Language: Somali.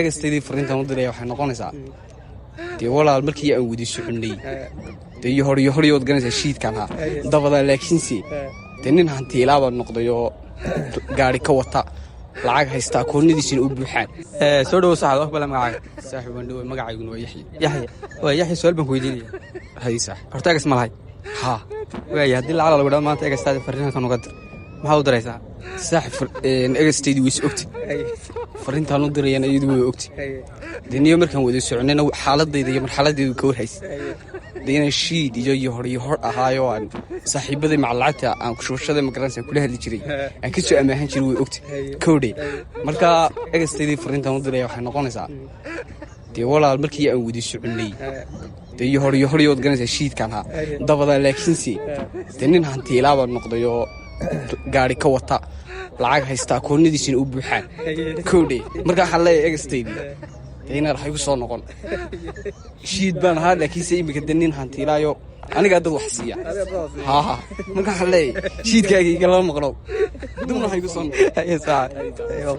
egasteedii fariintan u diray waxay noqonaysaa dee walaal markii aan wadi soconay dee iyo horiyood ganaysaa shiidkan ha dabada laakiinse dee nin hantiilaaba noqdayoo gaari ka wata lacag haysta akoonnadiisina u buuxaan soo dhawo saxad wax bala magacaaga saaxiib waan dhawe magacayguna waa yaxya waa yaxya su'aal baan ku weydiinaya hay sax horta egas ma lahay haa waaya haddii lacag lagu dhaw maanta egastaada fariintan uga dir maxaa u diraysaa saaxiib egasteedii way is ogti fariintaan u dirayana iyadu way ogti dee niyo markaan wada soconayna xaaladayda iyo marxaladaydu ka warhaysa dee inaan shiid iyo hor ahaayo aan saaxiibaday macalacagta aan kushubashada magaranaysa kula hadli jiray aan ka soo amaahan jiray way ogti kowdhe marka egasteedii fariintaan u diraya waxay noqonaysaa dee walaal markii aan wadi soconay dee iyo horiyood ganaysaa shiidkan ha dabada laakiinse dee nin hantiilaaba noqdayoo gaari ka wata lacag haysta akoonnadiisina u buuxaan kowdhe marka waxaan leeyahay egasteydii dee inaad waxay ku soo noqon shiid baan ahaa laakiinse imika de nin hantiilaayo anigaa dad wax siiya haa marka waxaan leeyahay shiidkaaga igala maqnow dibna waxay ku soo noqon